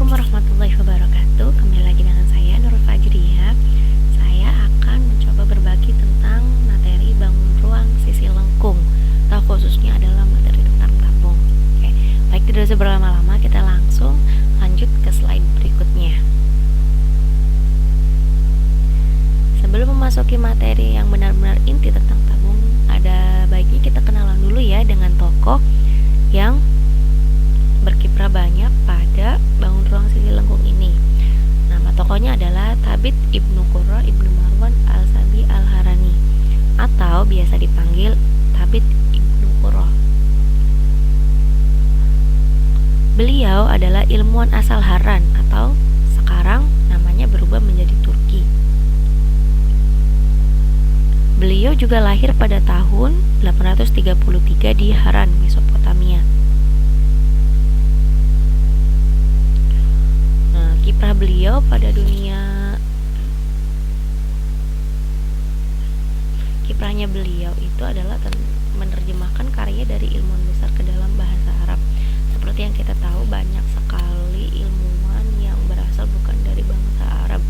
Assalamualaikum warahmatullahi wabarakatuh. Kembali lagi dengan saya Nurul Fajriya. Saya akan mencoba berbagi tentang materi bangun ruang sisi lengkung, atau khususnya adalah materi tentang tabung. Oke, baik, tidak usah berlama-lama, kita langsung lanjut ke slide berikutnya. Sebelum memasuki materi yang benar-benar inti tentang tabung, ada baiknya kita kenalan dulu ya dengan tokoh yang berkiprah banyak pada bangun ruang sisi lengkung ini. Nama tokohnya adalah Thabit Ibnu Qurra Ibnu Marwan Al-Sabi Al-Harani, atau biasa dipanggil Thabit Ibnu Qurra. Beliau adalah ilmuwan asal Haran, atau sekarang namanya berubah menjadi Turki. Beliau juga lahir pada tahun 833 di Haran, Mesopotamia. Kiprah beliau pada kiprahnya beliau itu adalah menerjemahkan karya dari ilmuwan besar ke dalam bahasa Arab. Seperti yang kita tahu, banyak sekali ilmuwan yang berasal bukan dari bangsa Arab,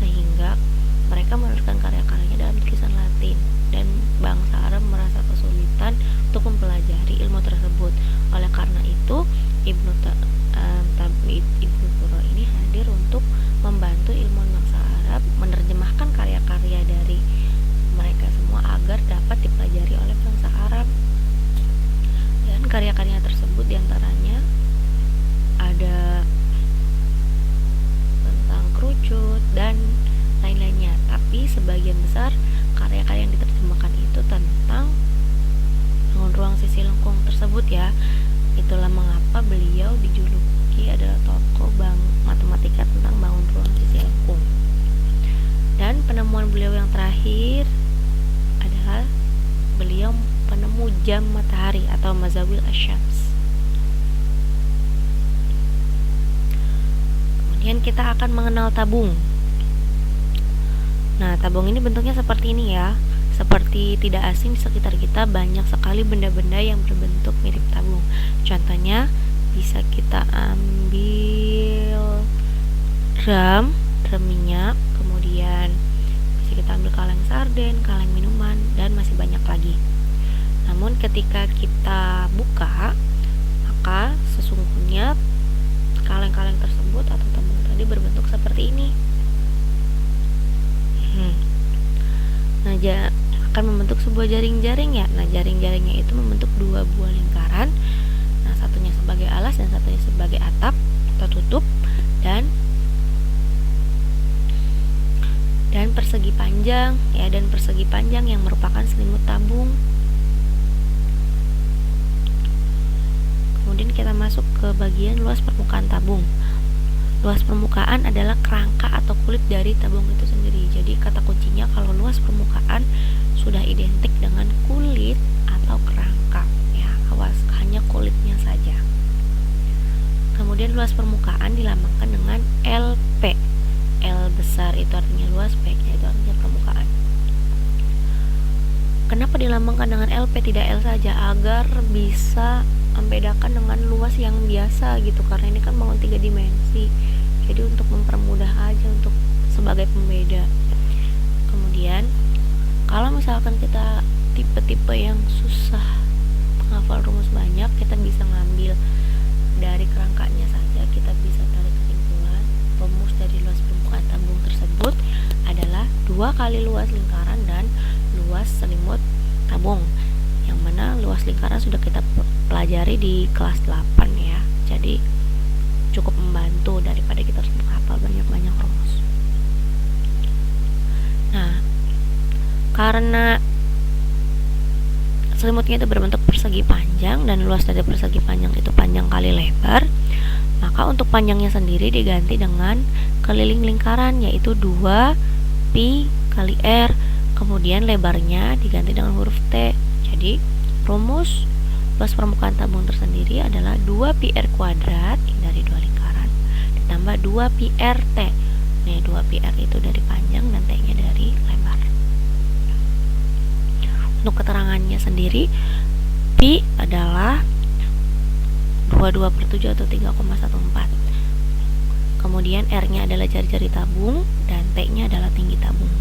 sehingga mereka menuliskan karya-karyanya dalam tulisan Latin, dan bangsa Arab merasa kesulitan untuk mempelajari ilmu tersebut. Oleh karena itu, Ibnu Qurra ini hadir untuk membantu ilmuwan bangsa Arab menerjemahkan karya-karya dari mereka semua agar dapat dipelajari oleh bangsa Arab. Dan karya-karya tersebut diantaranya ada tentang kerucut dan lain-lainnya. Tapi sebagian besar karya-karya yang diterjemahkan itu tentang bangun ruang sisi lengkung tersebut ya. Itulah mengapa beliau dijuluki adalah tokoh matematika tentang bangun ruang sisi lengkung. Dan penemuan beliau yang terakhir adalah beliau penemu jam matahari atau mazawil asyams. Kemudian kita akan mengenal tabung. Nah, tabung ini bentuknya seperti ini ya. Seperti tidak asing di sekitar kita, banyak sekali benda-benda yang berbentuk mirip tabung. Contohnya bisa kita ambil drum minyak, kemudian bisa kita ambil kaleng sarden, kaleng minuman, dan masih banyak lagi. Namun ketika kita buka, maka sesungguhnya kaleng-kaleng tersebut atau tabung tadi berbentuk seperti ini. Akan membentuk sebuah jaring-jaring ya. Nah, jaring-jaringnya itu membentuk dua buah lingkaran. Nah, satunya sebagai alas dan satunya sebagai atap atau tutup, dan persegi panjang ya, dan persegi panjang yang merupakan selimut tabung. Kemudian kita masuk ke bagian luas permukaan tabung. Luas permukaan adalah kerangka atau kulit dari tabung itu sendiri. Jadi kata kuncinya kalau luas permukaan sudah identik dengan kulit atau kerangka ya, awas hanya kulitnya saja. Kemudian luas permukaan dilambangkan dengan LP. L besar itu artinya luas, P itu artinya permukaan. Kenapa dilambangkan dengan LP tidak L saja? Agar bisa membedakan dengan luas yang biasa gitu, karena ini kan bangun 3 dimensi. Jadi untuk mempermudah aja untuk sebagai pembeda. Kemudian kalau misalkan kita tipe-tipe yang susah menghafal rumus banyak, kita bisa ngambil dari kerangkanya saja. Kita bisa tarik kesimpulan rumus dari luas permukaan tabung tersebut adalah 2 kali luas lingkaran dan luas selimut tabung, yang mana luas lingkaran sudah kita pelajari di kelas 8 ya. Jadi cukup membantu daripada kita harus menghafal banyak-banyak rumus. Nah, karena selimutnya itu berbentuk persegi panjang dan luas dari persegi panjang itu panjang kali lebar, maka untuk panjangnya sendiri diganti dengan keliling lingkaran, yaitu 2 pi kali r. Kemudian lebarnya diganti dengan huruf T. Jadi rumus luas permukaan tabung tersendiri adalah 2 pi r kuadrat dari 2 lingkaran ditambah 2 pi r T. Nih, 2 pi r itu dari panjang dan T nya dari lebar. Untuk keterangannya sendiri, pi adalah 22/7 atau 3,14. Kemudian R-nya adalah jari-jari tabung dan T-nya adalah tinggi tabung.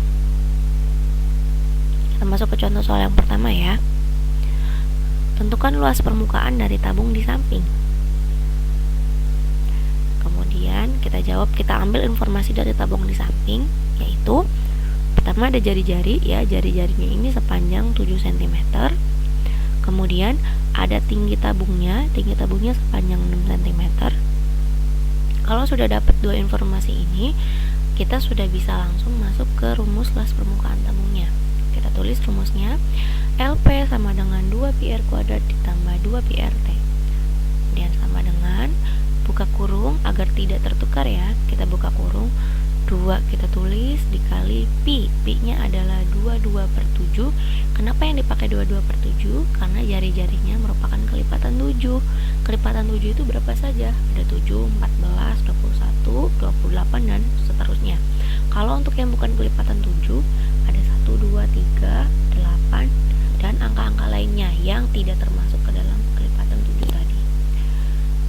Kita masuk ke contoh soal yang pertama ya. Tentukan luas permukaan dari tabung di samping. Kemudian kita jawab, kita ambil informasi dari tabung di samping, yaitu pertama ada jari-jari ya, jari-jarinya ini sepanjang 7 cm. Kemudian ada tinggi tabungnya sepanjang 6 cm. Kalau sudah dapat dua informasi ini, kita sudah bisa langsung masuk ke rumus luas permukaan tabungnya. Kita tulis rumusnya, LP sama dengan 2πr kuadrat ditambah 2πrt. Kemudian sama dengan, buka kurung agar tidak tertukar ya, kita buka kurung, 2 kita tulis dikali pi, pi-nya adalah 22/7. Kenapa yang dipakai 22/7? Karena jari-jarinya merupakan kelipatan 7. Kelipatan 7 itu berapa saja? Ada 7, 14, 21, 28 dan seterusnya. Kalau untuk yang bukan kelipatan 7, ada 1, 2, 3, 8 dan angka-angka lainnya yang tidak termasuk ke dalam kelipatan 7 tadi.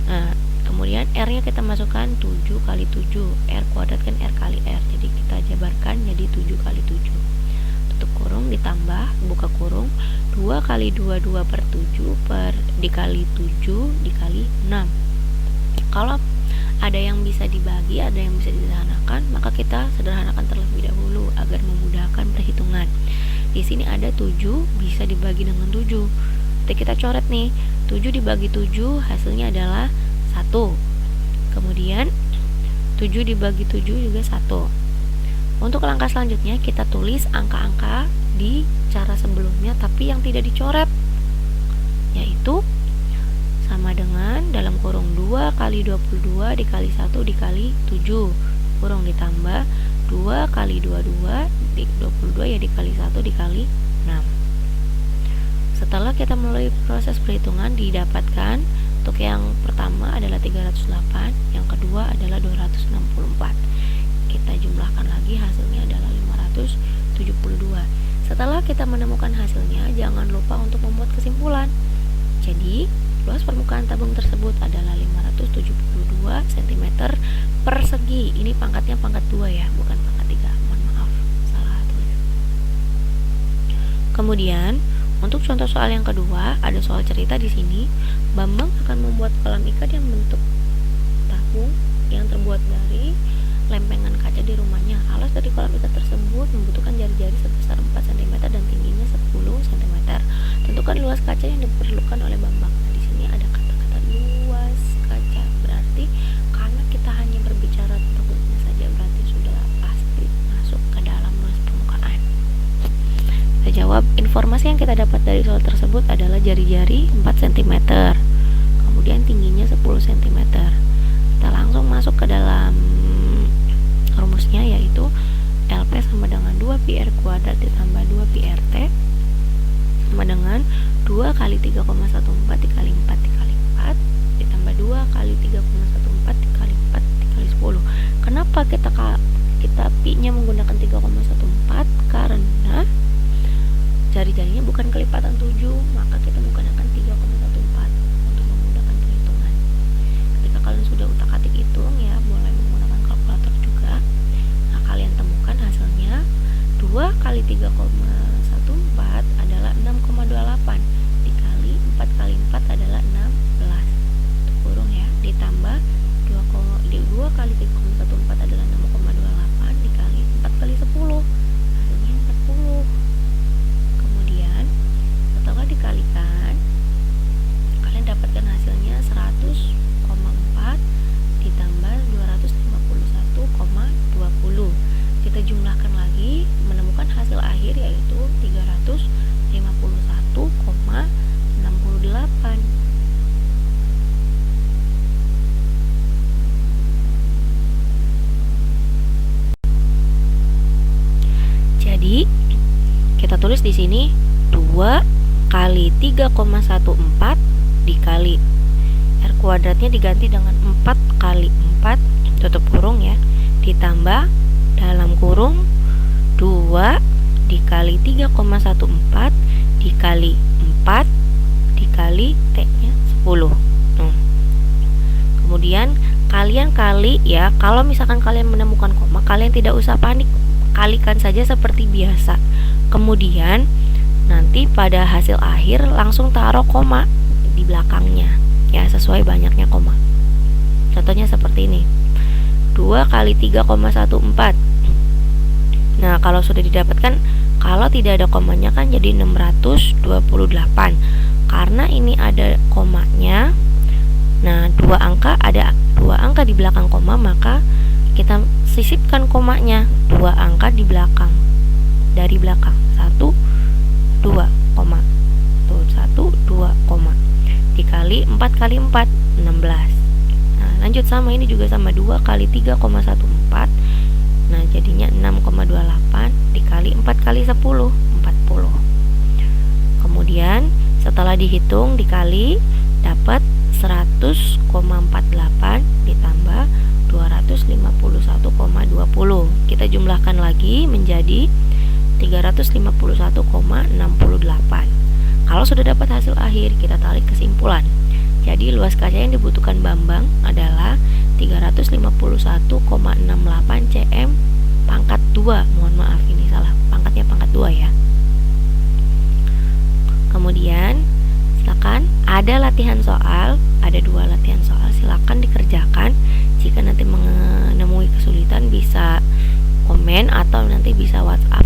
Nah, kemudian R-nya kita masukkan 7 kali 7, R kuadrat kan R kali R, jadi kita jabarkan jadi 7 kali 7. Tutup kurung ditambah, buka kurung, 2 kali 22/7 dikali 7 dikali 6. Kalau ada yang bisa dibagi, ada yang bisa disederhanakan, maka kita sederhanakan terlebih dahulu agar memudahkan perhitungan. Di sini ada 7 bisa dibagi dengan 7. Jadi kita coret nih, 7 dibagi 7 hasilnya adalah 1. Kemudian 7 dibagi 7 juga 1. Untuk langkah selanjutnya kita tulis angka-angka di cara sebelumnya tapi yang tidak dicoret, yaitu sama dengan dalam kurung 2 kali 22 dikali 1 dikali 7, kurung ditambah 2 kali 22 ya dikali 1 dikali 6. Setelah kita melalui proses perhitungan, didapatkan untuk yang pertama adalah 308, yang kedua adalah 264. Kita jumlahkan lagi, hasilnya adalah 572. Setelah kita menemukan hasilnya, jangan lupa untuk membuat kesimpulan. Jadi, luas permukaan tabung tersebut adalah 572 cm persegi. Ini pangkatnya pangkat 2 ya, bukan pangkat 3. Mohon maaf, salah tulis. Kemudian, untuk contoh soal yang kedua, ada soal cerita di sini. Bambang akan membuat kolam ikan yang bentuk tabung yang terbuat dari lempengan kaca di rumahnya. Alas dari kolam ikan tersebut membutuhkan jari-jari sebesar 4 cm dan tingginya 10 cm. Tentukan luas kaca yang diperlukan oleh Bambang. Nah, di sini ada kata-kata luas kaca. Berarti karena kita hanya berbicara tentang bentuknya saja, berarti sudah pasti masuk ke dalam luas permukaan. Kita jawab, informasi yang kita dapat dari soal tersebut adalah jari-jari 4 cm. Kemudian tingginya 10 cm. Kita langsung masuk ke dalam rumusnya, yaitu LP sama dengan 2πr kuadrat ditambah 2πrt sama dengan 2 kali 3,14 dikali 4 dikali 4 ditambah 2 kali 3,14 dikali 4 dikali 10. Kenapa kita pi-nya menggunakan 3,14? Karena jari-jarinya bukan kelipatan 7, maka kita menggunakan 3,14 untuk memudahkan perhitungan. Ketika kalian sudah utak-atik hitung ya, boleh menggunakan kalkulator juga. Nah, kalian temukan hasilnya 2 kali 3,14 adalah 6,28 dikali 4 kali 4 adalah 16. Kurung ya, ditambah 2 kali 3,14 adalah 6,28 dikali 4 kali 10 hasilnya 40. Kemudian setelah dikalikan, kalian dapatkan hasilnya 100,4 ditambah 251,20. Kita jumlahkan lagi, menemukan hasil akhir yaitu 351,68. Jadi kita tulis di sini 2 kali 3,14 dikali R kuadratnya diganti dengan 4 kali 4 tutup kurung ya, ditambah dalam kurung 2 dikali 3,14 dikali 4 dikali T nya 10. Kemudian kalian kali ya, kalau misalkan kalian menemukan koma, kalian tidak usah panik, kalikan saja seperti biasa. Kemudian nanti pada hasil akhir langsung taruh koma di belakangnya ya, sesuai banyaknya koma. Contohnya seperti ini, 2 kali 3,14. Nah, kalau sudah didapatkan, kalau tidak ada komanya kan jadi 628. Karena ini ada komanya, nah ada dua angka di belakang koma, maka kita sisipkan komanya 2 angka di belakang, dari belakang 1 2 koma, tuh 1 2 koma, dikali 4 kali 4 16. Nah lanjut, sama ini juga sama, 2 kali 3,14. Nah jadinya 6,28 dikali 4 kali 10 40. Kemudian setelah dihitung dikali, dapat 100,48 ditambah 251,20. Kita jumlahkan lagi menjadi 351,68. Kalau sudah dapat hasil akhir, kita tarik kesimpulan. Jadi luas kaca yang dibutuhkan Bambang adalah 351,68 cm pangkat 2. Mohon maaf, ini salah, pangkatnya pangkat 2 ya. Kemudian silakan, ada latihan soal, ada 2 latihan soal, silakan dikerjakan. Jika nanti menemui kesulitan bisa komen atau nanti bisa WhatsApp